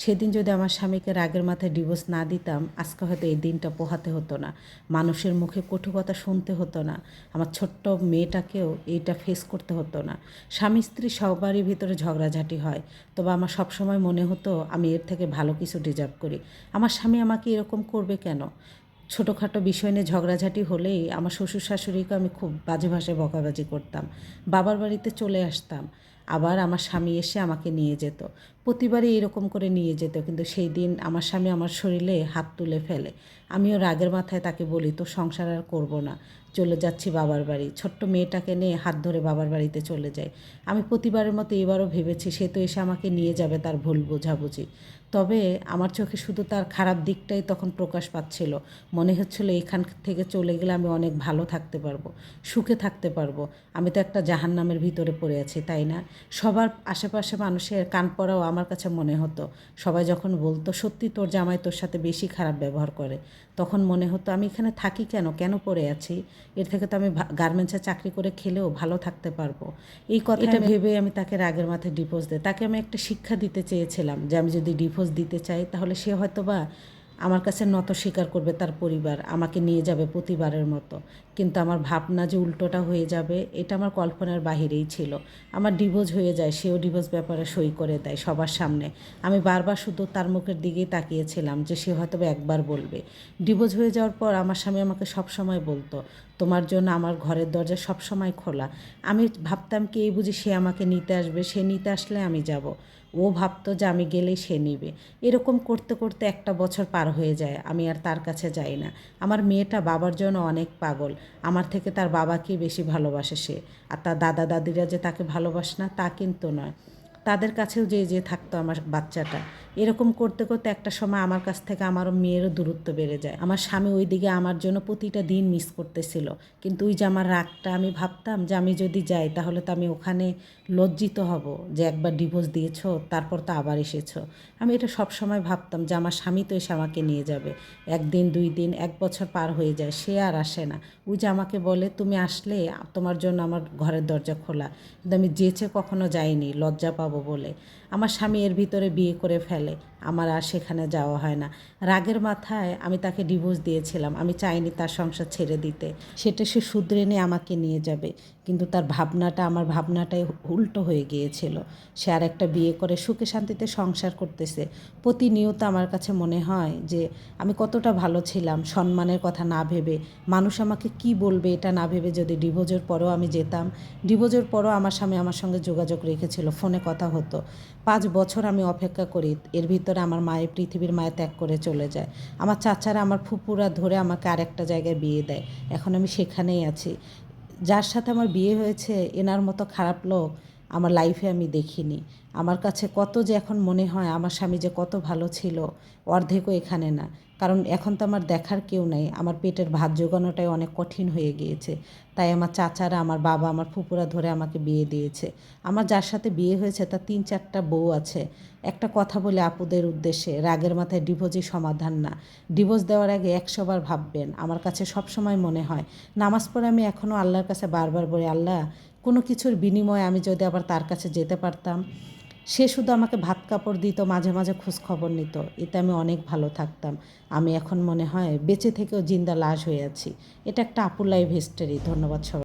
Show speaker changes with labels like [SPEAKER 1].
[SPEAKER 1] সেদিন যদি আমার স্বামীকে রাগের মাথায় ডিভোর্স না দিতাম, আজকে হয়তো এই দিনটা পোহাতে হতো না, মানুষের মুখে কটু কথা শুনতে হতো না, আমার ছোট্ট মেয়েটাকেও এইটা ফেস করতে হতো না। স্বামী স্ত্রী সবারই ভিতরে ঝগড়াঝাটি হয়, তবে আমার সবসময় মনে হতো আমি এর থেকে ভালো কিছু ডিজার্ভ করি। আমার স্বামী আমাকে এরকম করবে কেন? ছোটোখাটো বিষয় নিয়ে ঝগড়াঝাটি হলেই আমার শ্বশুর শাশুড়িকে আমি খুব বাজে ভাষায় বকাবাজি করতাম, বাবার বাড়িতে চলে আসতাম, আবার আমার স্বামী এসে আমাকে নিয়ে যেত। প্রতিবারই এরকম করে নিয়ে যেত, কিন্তু সেই দিন আমার স্বামী আমার শরীরে হাত তুলে ফেলে। আমিও রাগের মাথায় তাকে বলি, তো সংসার আর করবো না, চলে যাচ্ছি বাবার বাড়ি। ছোট্ট মেয়েটাকে নিয়ে হাত ধরে বাবার বাড়িতে চলে যাই। আমি প্রতিবারের মতো এবারও ভেবেছি সে তো এসে আমাকে নিয়ে যাবে, তার ভুল বোঝাবুঝি। তবে আমার চোখে শুধু তার খারাপ দিকটাই তখন প্রকাশ পাচ্ছিল। মনে হচ্ছিল এখান থেকে চলে গেলে আমি অনেক ভালো থাকতে পারবো, সুখে থাকতে পারবো। আমি তো একটা জাহান্নামের ভিতরে পড়ে আছি, তাই না? সবার আশেপাশে মানুষের কান পড়াও আমার কাছে মনে হতো। সবাই যখন বলতো সত্যি তোর জামাই তোর সাথে বেশি খারাপ ব্যবহার করে, তখন মনে হতো আমি এখানে থাকি কেন, কেন পড়ে আছি? এর থেকে তো আমি গার্মেন্টসে চাকরি করে খেলেও ভালো থাকতে পারবো। এই কথাটা ভেবে আমি তাকে রাগের মাথায় ডিভোর্স দিই। তাকে আমি একটা শিক্ষা দিতে চেয়েছিলাম যে আমি যদি ডিভোর্স দিতে চাই তাহলে সে হয়তো বা আমার কাছে নত স্বীকার করবে, তার পরিবার আমাকে নিয়ে যাবে প্রতিবারের মতো। কিন্তু আমার ভাবনা যে উল্টোটা হয়ে যাবে এটা আমার কল্পনার বাহিরেই ছিল। আমার ডিভোর্স হয়ে যায়, সেও ডিভোর্স ব্যাপারে সই করে দেয় সবার সামনে। আমি বারবার শুধু তার মুখের দিকেই তাকিয়েছিলাম যে সে হয়তো একবার বলবে। ডিভোর্স হয়ে যাওয়ার পর আমার স্বামী আমাকে সবসময় বলতো, তোমার জন্য আমার ঘরের দরজা সবসময় খোলা। আমি ভাবতাম কি এই বুঝি সে আমাকে নিতে আসবে, সে নিতে আসলে আমি যাব। ও ভাবতো যে আমি গেলেই সে নিবে। এরকম করতে করতে একটা বছর পার হয়ে যায়, আমি আর তার কাছে যাই না। আমার মেয়েটা বাবার জন্য অনেক পাগল, আমার থেকে তার বাবাকেই বেশি ভালোবাসে সে। আর তার দাদা দাদিরা যে তাকে ভালোবাসে না তা কিন্তু নয়, তাদের কাছেও যে থাকতো আমার বাচ্চাটা। এরকম করতে করতে একটা সময় আমার কাছ থেকে আমার মেয়েরও দূরত্ব বেড়ে যায়। আমার স্বামী ওই দিকে আমার জন্য প্রতিটা দিন মিস করতেছিল, কিন্তু ওই যে আমার রাগটা, আমি ভাবতাম যে আমি যদি যাই তাহলে তো আমি ওখানে লজ্জিত হব যে একবার ডিভোর্স দিয়েছো তারপর তো আবার এসেছো। আমি এটা সবসময় ভাবতাম যে আমার স্বামী তো এসে আমাকে নিয়ে যাবে। একদিন, 2 দিন, 1 বছর পার হয়ে যায়, সে আর আসে না। ওই যে আমাকে বলে তুমি আসলে তোমার জন্য আমার ঘরের দরজা খোলা, কিন্তু আমি যেচে কখনো যাইনি লজ্জা পাবো বলে। আমার স্বামী এর ভিতরে বিয়ে করে ফেলে, আমার আর সেখানে যাওয়া হয় না। রাগের মাথায় আমি তাকে ডিভোর্স দিয়েছিলাম, আমি চাইনি তার সংসার ছেড়ে দিতে। সেটা সে শুধরে নিয়ে আমাকে নিয়ে যাবে, কিন্তু তার ভাবনাটা আমার ভাবনাটাই উল্টো হয়ে গিয়েছিল। সে আর একটা বিয়ে করে সুখে শান্তিতে সংসার করতেছে। প্রতিনিয়ত আমার কাছে মনে হয় যে আমি কতটা ভালো ছিলাম, সম্মানের কথা না ভেবে, মানুষ আমাকে কি বলবে এটা না ভেবে যদি ডিভোর্সের পরেও আমি যেতাম। ডিভোর্সের পরও আমার স্বামী আমার সঙ্গে যোগাযোগ রেখেছিল, ফোনে কথা হতো। 5 বছর আমি অপেক্ষা করি, এর ভিতরে আমার মায়ের পৃথিবীর মায়ে ত্যাগ করে চলে যায়। আমার চাচারা, আমার ফুপুরা ধরে আমাকে আরেকটা জায়গায় বিয়ে দেয়, এখন আমি সেখানেই আছি। যার সাথে আমার বিয়ে হয়েছে এনার মতো খারাপ লোক আমার লাইফে আমি দেখিনি। আমার কাছে কত যে এখন মনে হয় আমার স্বামী যে কত ভালো ছিল, অর্ধেকও এখানে না। কারণ এখন তো আমার দেখার কেউ নাই, আমার পেটের ভাত জোগানোটাই অনেক কঠিন হয়ে গিয়েছে। তাই আমার চাচারা, আমার বাবা, আমার ফুপুরা ধরে আমাকে বিয়ে দিয়েছে। আমার যার সাথে বিয়ে হয়েছে তার 3-4টা বউ আছে। একটা কথা বলে আপুদের উদ্দেশ্যে, রাগের মাথায় ডিভোর্সই সমাধান না। ডিভোর্স দেওয়ার আগে 100 বার ভাববেন। আমার কাছে সবসময় মনে হয়, নামাজ পড়ে আমি এখনও আল্লাহর কাছে বারবার বলি, আল্লাহ কোনো কিছুর বিনিময়ে আমি যদি আবার তার কাছে যেতে পারতাম, সে শুধু আমাকে ভাত কাপড় দিত, মাঝে মাঝে খোঁজ খবর নিত, এতে আমি অনেক ভালো থাকতাম। আমি এখন মনে হয় বেঁচে থেকেও জিন্দা লাশ হয়ে আছি। এটা একটা আপুর লাইফ হিস্টোরি। ধন্যবাদ সবাই।